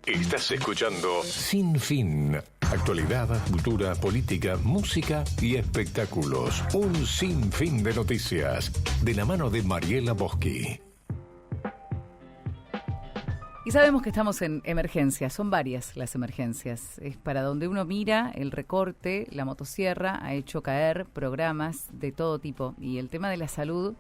Estás escuchando Sin Fin. Actualidad, cultura, política, música y espectáculos. Un sinfín de noticias. De la mano de Mariela Boschi. Y sabemos que estamos en emergencias, son varias las emergencias. Es para donde uno mira, el recorte, la motosierra ha hecho caer programas de todo tipo. Y el tema de la salud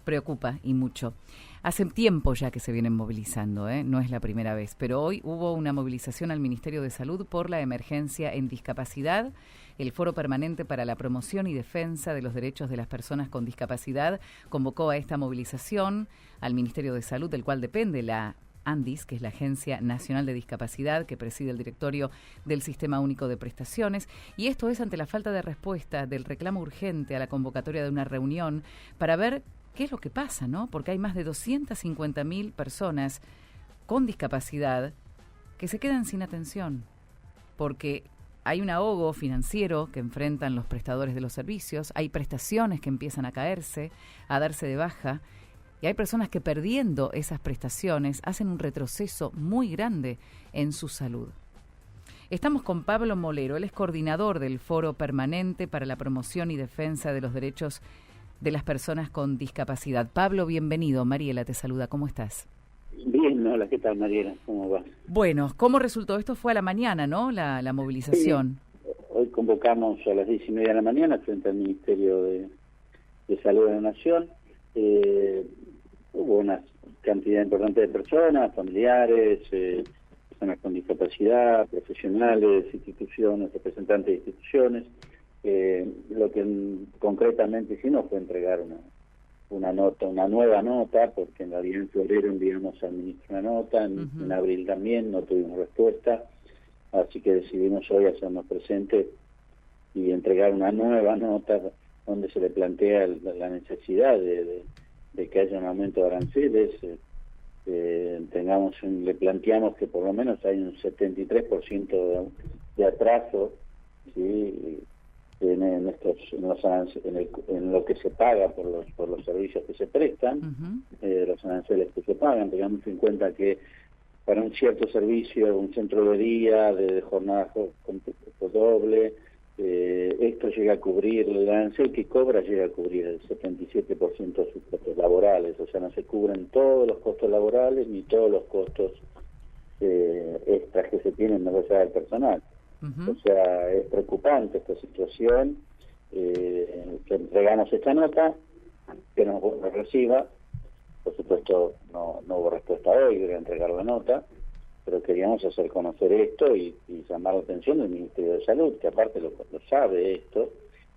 preocupa y mucho. Hace tiempo ya que se vienen movilizando, no es la primera vez, pero hoy hubo una movilización al Ministerio de Salud por la emergencia en discapacidad. El Foro Permanente para la Promoción y Defensa de los Derechos de las Personas con Discapacidad convocó a esta movilización al Ministerio de Salud, del cual depende la ANDIS, que es la Agencia Nacional de Discapacidad, que preside el directorio del Sistema Único de Prestaciones, y esto es ante la falta de respuesta del reclamo urgente a la convocatoria de una reunión para ver qué es lo que pasa, ¿no? Porque hay más de 250.000 personas con discapacidad que se quedan sin atención, porque hay un ahogo financiero que enfrentan los prestadores de los servicios, hay prestaciones que empiezan a caerse, a darse de baja, y hay personas que perdiendo esas prestaciones hacen un retroceso muy grande en su salud. Estamos con Pablo Molero, él es coordinador del Foro Permanente para la Promoción y Defensa de los Derechos de las Personas con Discapacidad. Pablo, bienvenido. Mariela te saluda. ¿Cómo estás? Bien, hola, ¿qué tal, Mariela? ¿Cómo vas? Bueno, ¿cómo resultó? Esto fue a la mañana, ¿no? La movilización. Sí. Hoy convocamos a las 10:30 de la mañana frente al Ministerio de Salud de la Nación. Hubo una cantidad importante de personas, familiares, personas con discapacidad, profesionales, instituciones, representantes de instituciones. Lo que concretamente hicimos fue entregar una nueva nota, porque en realidad en febrero enviamos al ministro una nota, en abril también no tuvimos respuesta, así que decidimos hoy hacernos presentes y entregar una nueva nota donde se le plantea la necesidad de que haya un aumento de aranceles. Le planteamos que por lo menos hay un 73% de atraso, ¿sí? En lo que se paga por los servicios que se prestan, los aranceles que se pagan. Tengamos en cuenta que para un cierto servicio, un centro de día, de jornada doble, esto llega a cubrir, el arancel que cobra llega a cubrir el 77% de sus costos laborales, o sea, no se cubren todos los costos laborales ni todos los costos extras que se tienen más allá del personal. O sea, es preocupante esta situación, que entregamos esta nota, que no reciba. Por supuesto, no hubo respuesta hoy, voy a entregar la nota, pero queríamos hacer conocer esto y llamar la atención del Ministerio de Salud, que aparte lo sabe esto.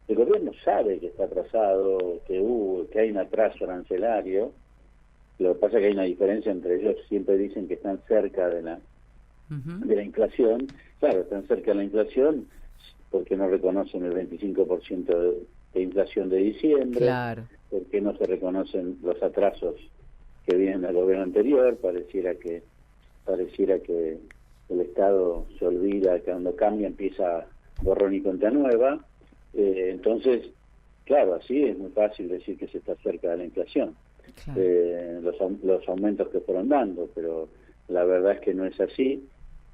El gobierno sabe que está atrasado, que hay un atraso arancelario. Lo que pasa es que hay una diferencia entre ellos, siempre dicen que están cerca de la inflación. Claro, están cerca de la inflación porque no reconocen el 25% de inflación de diciembre, claro, porque no se reconocen los atrasos que vienen del gobierno anterior. Pareciera que el Estado se olvida, que cuando cambia empieza borrón y cuenta nueva. Entonces, claro, así es muy fácil decir que se está cerca de la inflación, claro. Los aumentos que fueron dando, pero la verdad es que no es así.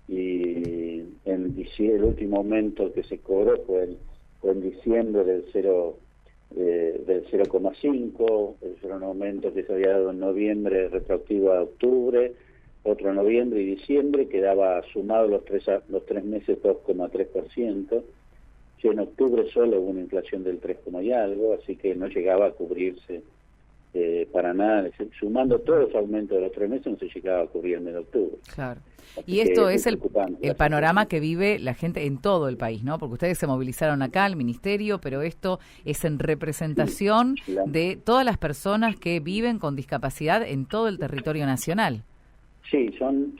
Y el último aumento que se cobró fue en diciembre del 0,5, era un aumento que se había dado en noviembre retroactivo a octubre, otro en noviembre y diciembre, quedaba sumado los tres meses 2,3%. Y en octubre solo hubo una inflación del 3, y algo, así que no llegaba a cubrirse para nada. Sumando todos los aumentos de los 3 meses no se llegaba a cubrir el mes de octubre. Claro. Y esto es el panorama que vive la gente en todo el país, ¿no? Porque ustedes se movilizaron acá al ministerio, pero esto es en representación de todas las personas que viven con discapacidad en todo el territorio nacional. Sí, son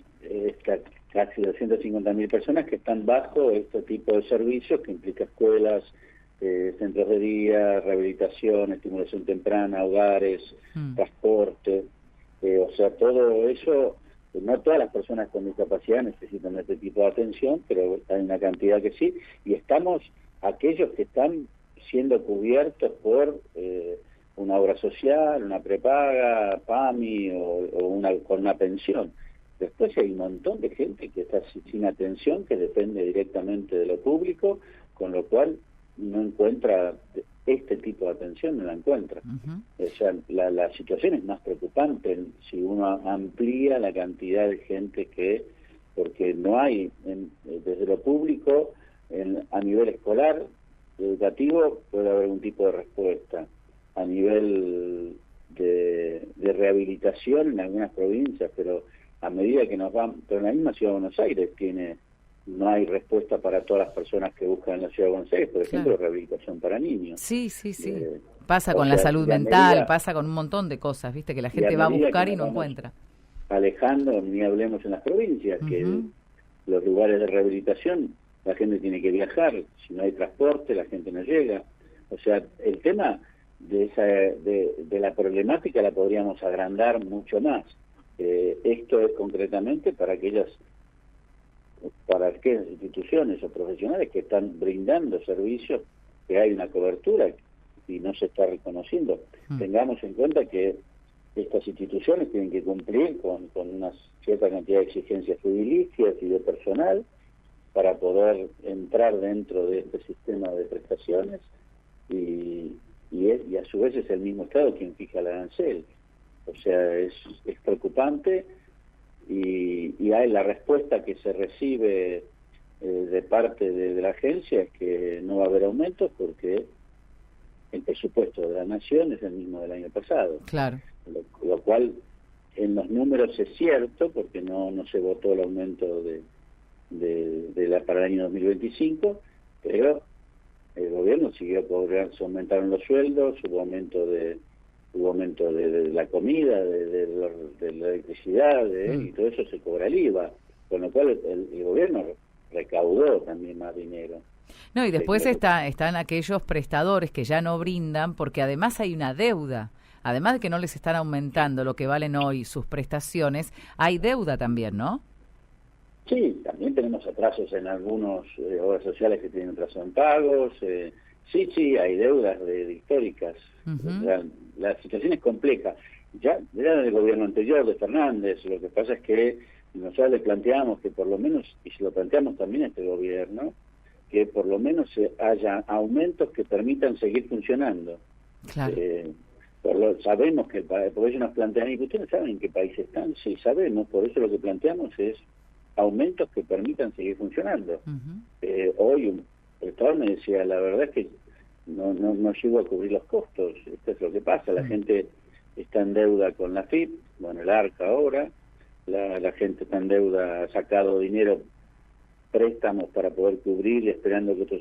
casi 250.000 personas que están bajo este tipo de servicios, que implica escuelas, centros de día, rehabilitación, estimulación temprana, hogares, transporte, o sea, todo eso. No todas las personas con discapacidad necesitan este tipo de atención, pero hay una cantidad que sí, y estamos aquellos que están siendo cubiertos por una obra social, una prepaga, PAMI o con una pensión. Después hay un montón de gente que está sin atención, que depende directamente de lo público, con lo cual no encuentra este tipo de atención, no la encuentra. O sea, la situación es más preocupante si uno amplía la cantidad de gente porque no hay, desde lo público, a nivel escolar, educativo, puede haber un tipo de respuesta. A nivel de rehabilitación en algunas provincias, pero a medida que nos van, pero en la misma Ciudad de Buenos Aires no hay respuesta para todas las personas que buscan en la Ciudad de Buenos Aires, por ejemplo, rehabilitación para niños. Sí. Pasa con la salud mental, pasa con un montón de cosas, viste, que la gente va a buscar y no encuentra. Alejandro, ni hablemos en las provincias, que los lugares de rehabilitación, la gente tiene que viajar, si no hay transporte, la gente no llega. O sea, el tema de la problemática la podríamos agrandar mucho más. Esto es concretamente para aquellas instituciones o profesionales que están brindando servicios, que hay una cobertura y no se está reconociendo. Tengamos en cuenta que estas instituciones tienen que cumplir con una cierta cantidad de exigencias edilicias y de personal para poder entrar dentro de este sistema de prestaciones y a su vez es el mismo Estado quien fija el arancel. O sea, es preocupante y hay la respuesta que se recibe de parte de la agencia es que no va a haber aumentos porque el presupuesto de la Nación es el mismo del año pasado. Claro. Lo cual en los números es cierto porque no se votó el aumento para el año 2025, pero el gobierno siguió cobrando, se aumentaron los sueldos, hubo aumento de la comida, de la electricidad, y todo eso se cobra el IVA, con lo cual el gobierno recaudó también más dinero. No, y después están aquellos prestadores que ya no brindan, porque además hay una deuda. Además de que no les están aumentando lo que valen hoy sus prestaciones, hay deuda también, ¿no? Sí, también tenemos atrasos en algunos obras sociales que tienen atraso en pagos. Sí, hay deudas históricas. La situación es compleja. Ya era del gobierno anterior, de Fernández. Lo que pasa es que nosotros le planteamos que por lo menos, y se lo planteamos también a este gobierno, que por lo menos haya aumentos que permitan seguir funcionando. Claro. Sabemos que, porque ellos nos plantean, ¿y ustedes saben en qué país están? Sí, sabemos, por eso lo que planteamos es aumentos que permitan seguir funcionando. Hoy un prestador me decía, la verdad es que no llego a cubrir los costos, esto es lo que pasa, la gente está en deuda con la FIP, bueno, el ARCA ahora, la gente está en deuda, ha sacado dinero, préstamos para poder cubrir, esperando que esto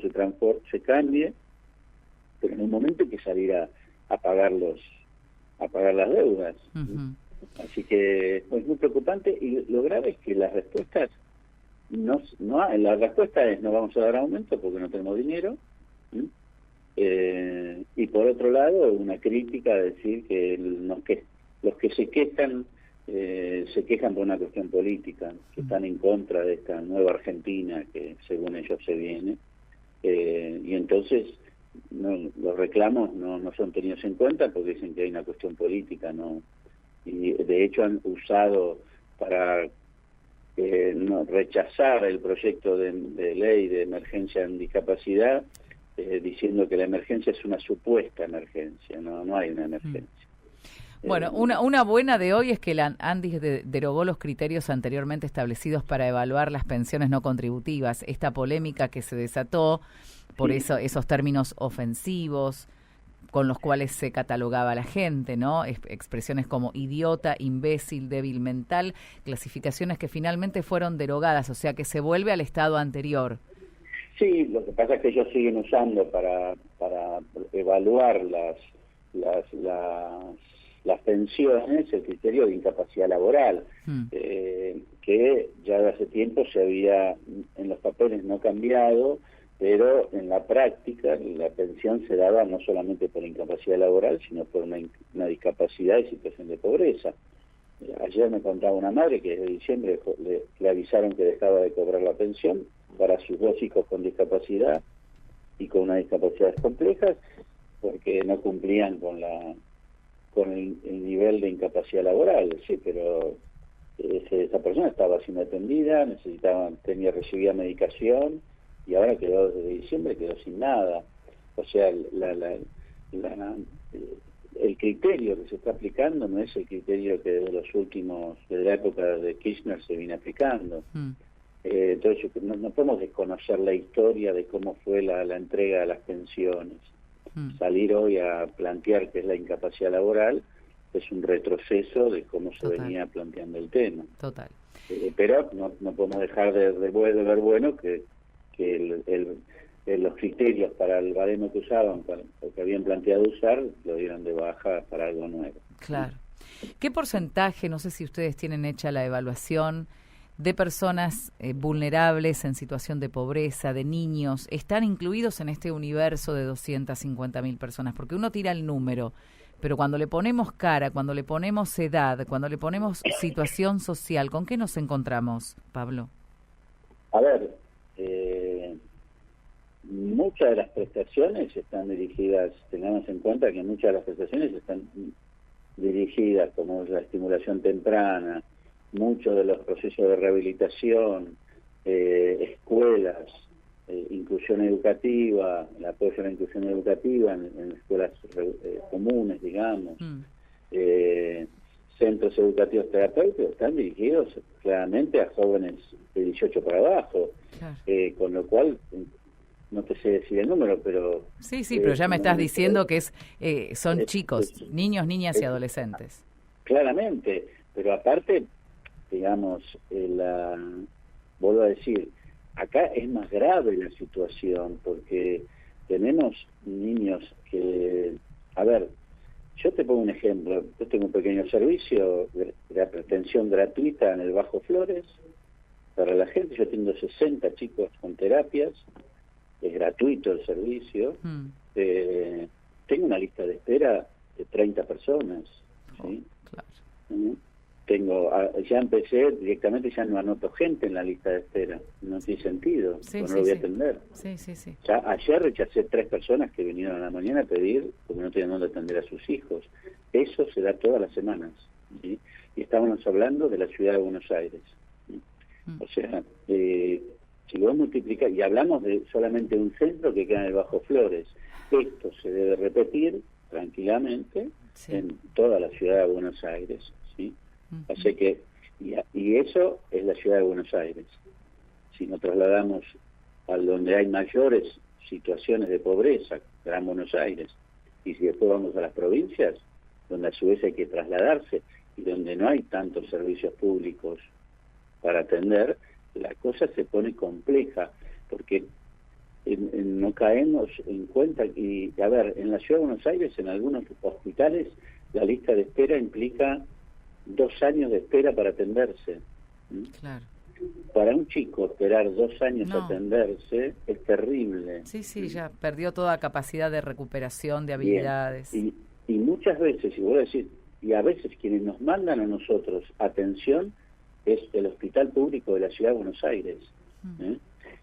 se cambie, pero en un momento hay que salir a pagar las deudas. Así que es muy preocupante y lo grave es que las respuestas la respuesta es no vamos a dar aumento porque no tenemos dinero. Y por otro lado una crítica a decir que los que se quejan por una cuestión política, que están en contra de esta nueva Argentina que según ellos se viene, y entonces los reclamos no son tenidos en cuenta porque dicen que hay una cuestión política, y de hecho han usado para rechazar el proyecto de ley de emergencia en discapacidad, diciendo que la emergencia es una supuesta emergencia, no hay una emergencia. Bueno, una buena de hoy es que la ANDIS derogó los criterios anteriormente establecidos para evaluar las pensiones no contributivas. Esta polémica que se desató por esos términos ofensivos con los cuales se catalogaba a la gente, ¿no? Expresiones como idiota, imbécil, débil mental, clasificaciones que finalmente fueron derogadas, o sea que se vuelve al estado anterior. Sí, lo que pasa es que ellos siguen usando para evaluar las pensiones el criterio de incapacidad laboral, que ya de hace tiempo se había en los papeles no cambiado, pero en la práctica la pensión se daba no solamente por incapacidad laboral, sino por una discapacidad y situación de pobreza. Ayer me contaba una madre que desde diciembre le avisaron que dejaba de cobrar la pensión para sus 2 hijos con discapacidad y con unas discapacidades complejas, porque no cumplían con el nivel de incapacidad laboral. Sí, pero esa persona estaba siendo atendida, recibía medicación, y ahora desde diciembre quedó sin nada. O sea, el criterio que se está aplicando no es el criterio que desde la época de Kirchner se viene aplicando. Entonces no podemos desconocer la historia de cómo fue la entrega de las pensiones. Salir hoy a plantear que es la incapacidad laboral es un retroceso de cómo se venía planteando el tema. Total. Pero no podemos dejar de ver bueno que los criterios para el baremo que usaban, o que habían planteado usar, lo dieron de baja para algo nuevo. Claro. ¿Qué porcentaje, no sé si ustedes tienen hecha la evaluación, de personas vulnerables en situación de pobreza, de niños, están incluidos en este universo de 250.000 personas? Porque uno tira el número, pero cuando le ponemos cara, cuando le ponemos edad, cuando le ponemos situación social, ¿con qué nos encontramos, Pablo? A ver, muchas de las prestaciones están dirigidas, tengamos en cuenta que muchas de las prestaciones están dirigidas, como la estimulación temprana, muchos de los procesos de rehabilitación, escuelas, inclusión educativa, el apoyo a la inclusión educativa en escuelas comunes, digamos, centros educativos terapéuticos, están dirigidos claramente a jóvenes de 18 para abajo, claro. Con lo cual, no te sé decir el número, pero... Sí, pero ya me estás diciendo que son chicos, niños, niñas y adolescentes. Claramente, pero aparte, digamos, vuelvo a decir, acá es más grave la situación, porque tenemos niños que... A ver, yo te pongo un ejemplo. Yo tengo un pequeño servicio de atención gratuita en el Bajo Flores para la gente. Yo tengo 60 chicos con terapias, es gratuito el servicio. Tengo una lista de espera de 30 personas, ¿sí? Claro. Ya empecé directamente, ya no anoto gente en la lista de espera, no tiene sentido, no lo voy a atender. Ya ayer rechacé 3 personas que vinieron a la mañana a pedir porque no tenían dónde atender a sus hijos. Eso se da todas las semanas, ¿sí? Y estábamos hablando de la ciudad de Buenos Aires, ¿sí? O sea, si vos multiplicás, y hablamos de solamente un centro que queda en el Bajo Flores, esto se debe repetir tranquilamente en toda la ciudad de Buenos Aires, ¿sí? Así que, y eso es la ciudad de Buenos Aires. Si nos trasladamos a donde hay mayores situaciones de pobreza, Gran Buenos Aires, y si después vamos a las provincias, donde a su vez hay que trasladarse, y donde no hay tantos servicios públicos para atender, la cosa se pone compleja, porque no caemos en cuenta, y a ver, en la ciudad de Buenos Aires, en algunos hospitales, la lista de espera implica 2 años de espera para atenderse. Claro. Para un chico esperar 2 años a atenderse es terrible. Sí, ya perdió toda capacidad de recuperación de habilidades. Y muchas veces, y voy a decir, y a veces quienes nos mandan a nosotros atención es el hospital público de la ciudad de Buenos Aires.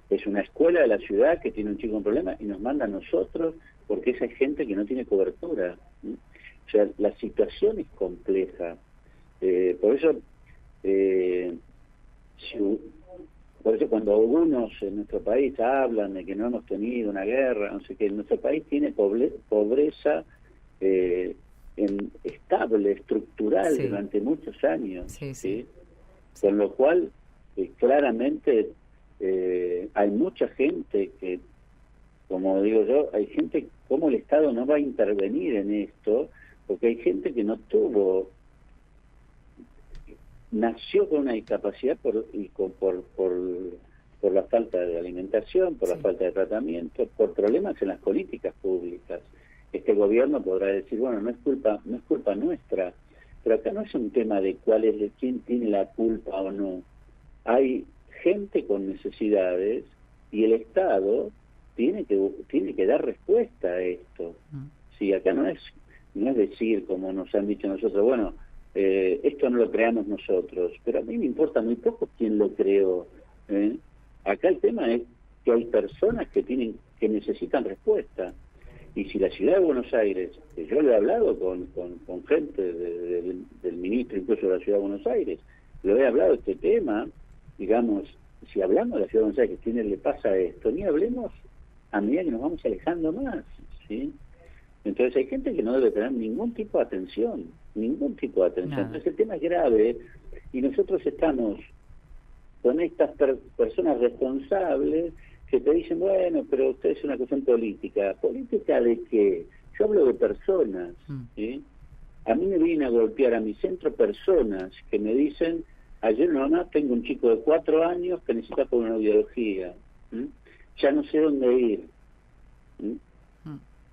Es una escuela de la ciudad que tiene un chico con problema y nos manda a nosotros porque esa es gente que no tiene cobertura. O sea, la situación es compleja. Por eso cuando algunos en nuestro país hablan de que no hemos tenido una guerra, no sé qué, nuestro país tiene pobreza estable, estructural, durante muchos años, ¿sí? Con lo cual claramente hay mucha gente que, como digo yo, hay gente, como el Estado no va a intervenir en esto, porque hay gente que nació con una discapacidad por la falta de alimentación, por la falta de tratamiento, por problemas en las políticas públicas. Este gobierno podrá decir, bueno, no es culpa nuestra, pero acá no es un tema de quién tiene la culpa o no. Hay gente con necesidades y el Estado tiene que dar respuesta a esto. Sí, acá no es decir, como nos han dicho nosotros, bueno, esto no lo creamos nosotros, pero a mí me importa muy poco quién lo creó. Acá el tema es que hay personas que necesitan respuesta, y si la ciudad de Buenos Aires, que yo le he hablado con gente del ministro incluso de la ciudad de Buenos Aires, lo he hablado este tema, digamos, si hablamos de la ciudad de Buenos Aires, que tiene, le pasa esto, ni hablemos a medida que nos vamos alejando más, ¿sí? Entonces hay gente que no debe tener ningún tipo de atención, ningún tipo de atención. Entonces el tema es grave y nosotros estamos con estas personas responsables que te dicen, bueno, pero usted es una cuestión política. ¿Política de qué? Yo hablo de personas, ¿sí? A mí me vienen a golpear a mi centro personas que me dicen, ayer mamá, tengo un chico de 4 años que necesita por una audiología, ya no sé dónde ir.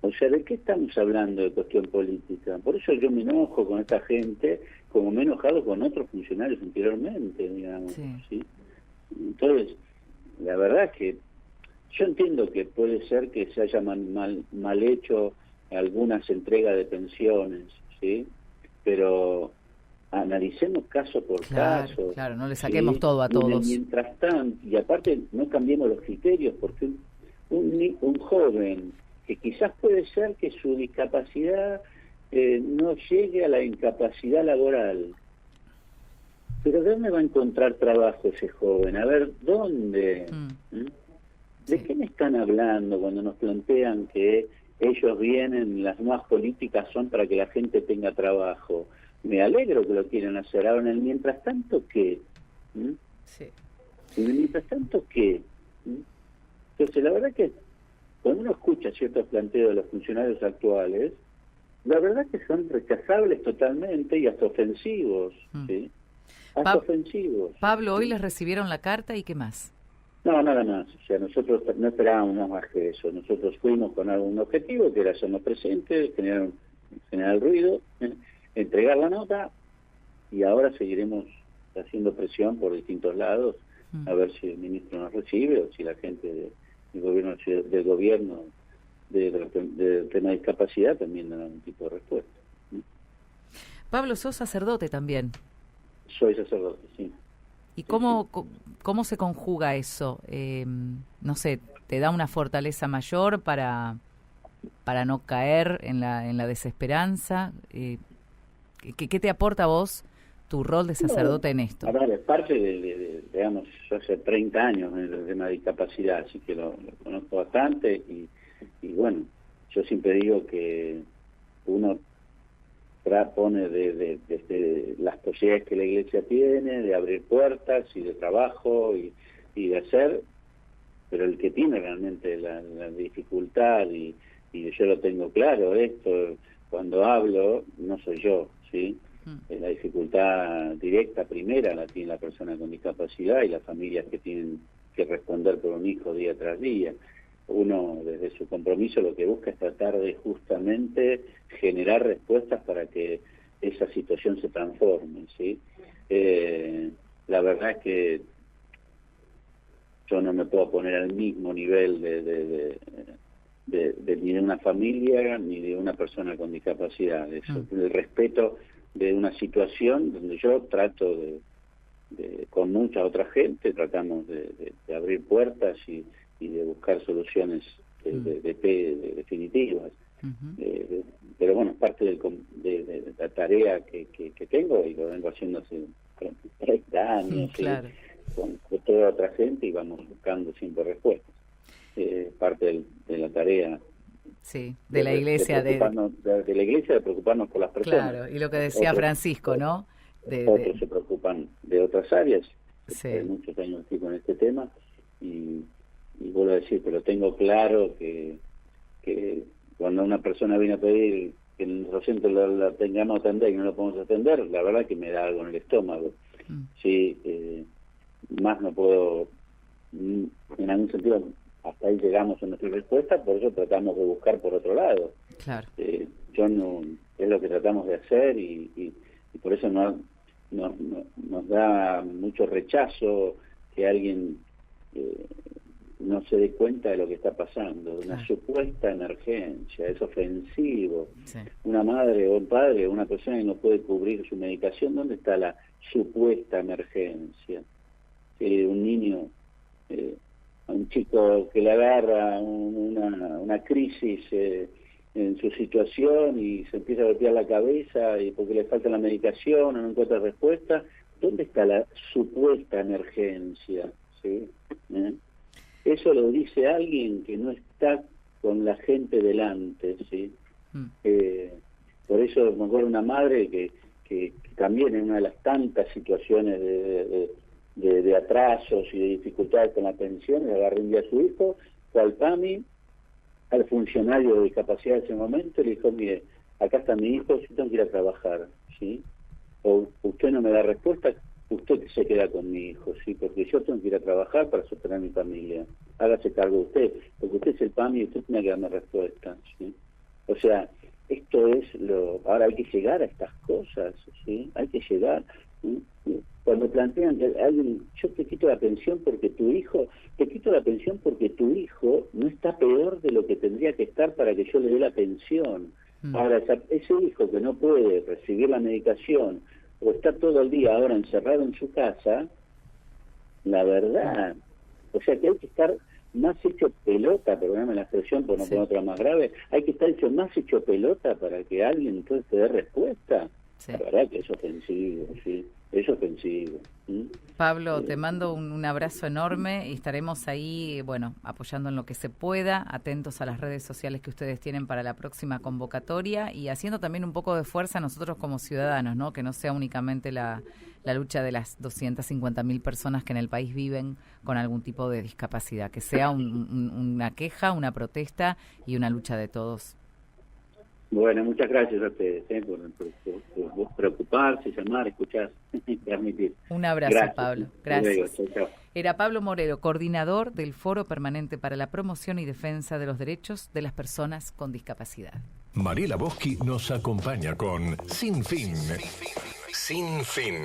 O sea, ¿de qué estamos hablando de cuestión política? Por eso yo me enojo con esta gente, como me he enojado con otros funcionarios anteriormente, digamos, ¿sí? Entonces, la verdad es que yo entiendo que puede ser que se haya mal hecho algunas entregas de pensiones, ¿sí? Pero analicemos caso por caso. Claro, no le saquemos ¿sí? todo a todos. Mientras tanto, y aparte no cambiemos los criterios, porque un joven que quizás puede ser que su discapacidad no llegue a la incapacidad laboral, pero ¿dónde va a encontrar trabajo ese joven? A ver, ¿dónde? ¿De qué me están hablando cuando nos plantean que ellos vienen, las nuevas políticas son para que la gente tenga trabajo? Me alegro que lo quieran hacer. Ahora, en el mientras tanto, ¿qué? ¿En el mientras tanto, qué? Entonces, la verdad que cuando uno escucha ciertos planteos de los funcionarios actuales, la verdad que son rechazables totalmente y hasta ofensivos, ¿sí? Hasta ofensivos. Pablo, hoy les recibieron la carta y ¿qué más? No, nada más. O sea, nosotros no esperábamos más que eso. Nosotros fuimos con algún objetivo, que era hacernos presentes, generar ruido, entregar la nota, y ahora seguiremos haciendo presión por distintos lados a ver si el ministro nos recibe o si la gente del gobierno del tema de discapacidad también da un tipo de respuesta. Pablo, sos sacerdote también. Soy sacerdote, sí. ¿Y cómo se conjuga eso? No sé, ¿te da una fortaleza mayor para no caer en la desesperanza? ¿Qué te aporta a vos tu rol de sacerdote en esto? A ver, es parte digamos, yo hace 30 años en el tema de discapacidad, así que lo conozco bastante y bueno, yo siempre digo que uno pone desde las posibilidades que la Iglesia tiene, de abrir puertas y de trabajo y de hacer, pero el que tiene realmente la dificultad, y yo lo tengo claro, esto, cuando hablo, no soy yo, ¿sí? La dificultad directa primera la tiene la persona con discapacidad y las familias que tienen que responder por un hijo día tras día. Uno, desde su compromiso, lo que busca es tratar de justamente generar respuestas para que esa situación se transforme, ¿sí? La verdad es que yo no me puedo poner al mismo nivel ni de una familia ni de una persona con discapacidad. El respeto de una situación donde yo trato con mucha otra gente, tratamos de abrir puertas y de buscar soluciones definitivas. Pero bueno, es parte de la tarea que tengo, y lo vengo haciendo hace 30 años, claro. Con toda otra gente, y vamos buscando siempre respuestas. Parte de la tarea de la Iglesia, de la Iglesia, de preocuparnos por las personas. Claro, y lo que decía Francisco, ¿no? Otros se preocupan de otras áreas. Sí. Muchos años estoy con este tema y vuelvo a decir, pero tengo claro que cuando una persona viene a pedir que en nuestro centro la tengamos que atender y no la podemos atender, la verdad que me da algo en el estómago. Sí, más no puedo, en algún sentido, hasta ahí llegamos en nuestra respuesta, por eso tratamos de buscar por otro lado. Claro. Yo no, es lo que tratamos de hacer y por eso nos da mucho rechazo que alguien no se dé cuenta de lo que está pasando, una supuesta emergencia, es ofensivo. Sí. Una madre o un padre o una persona que no puede cubrir su medicación, ¿dónde está la supuesta emergencia? Un niño, a un chico que le agarra una crisis en su situación y se empieza a golpear la cabeza y porque le falta la medicación o no encuentra respuesta, ¿Dónde está la supuesta emergencia? ¿Sí? Eso lo dice alguien que no está con la gente delante, ¿sí? Por eso me acuerdo una madre que también en una de las tantas situaciones de atrasos y de dificultades con la pensión, le agarró un día a su hijo, fue al PAMI, al funcionario de discapacidad de ese momento, y le dijo, mire, acá está mi hijo, yo tengo que ir a trabajar, ¿sí? O usted no me da respuesta, usted se queda con mi hijo, ¿sí? Porque yo tengo que ir a trabajar para sostener a mi familia. Hágase cargo usted, porque usted es el PAMI y usted tiene que darme respuesta, ¿sí? O sea, esto es ahora hay que llegar a estas cosas, ¿sí? Hay que llegar. Cuando plantean que alguien, yo te quito la pensión porque tu hijo no está peor de lo que tendría que estar para que yo le dé la pensión. Ahora, ese hijo que no puede recibir la medicación o está todo el día ahora encerrado en su casa, la verdad, o sea que hay que estar más hecho pelota, perdóname la expresión por no poner otra más grave, hay que estar más hecho pelota para que alguien entonces te dé respuesta. La verdad que es ofensivo, sí, es ofensivo. Pablo, te mando un abrazo enorme y estaremos ahí, apoyando en lo que se pueda, atentos a las redes sociales que ustedes tienen para la próxima convocatoria y haciendo también un poco de fuerza nosotros como ciudadanos, ¿no? Que no sea únicamente la lucha de las 250.000 personas que en el país viven con algún tipo de discapacidad, que sea una queja, una protesta y una lucha de todos. Bueno, muchas gracias a ustedes por preocuparse, llamar, escuchar, transmitir. Un abrazo, gracias. Pablo. Gracias. Chau, chau. Era Pablo Morero, coordinador del Foro Permanente para la Promoción y Defensa de los Derechos de las Personas con Discapacidad. Mariela Boschi nos acompaña con Sin Fin. Sin Fin.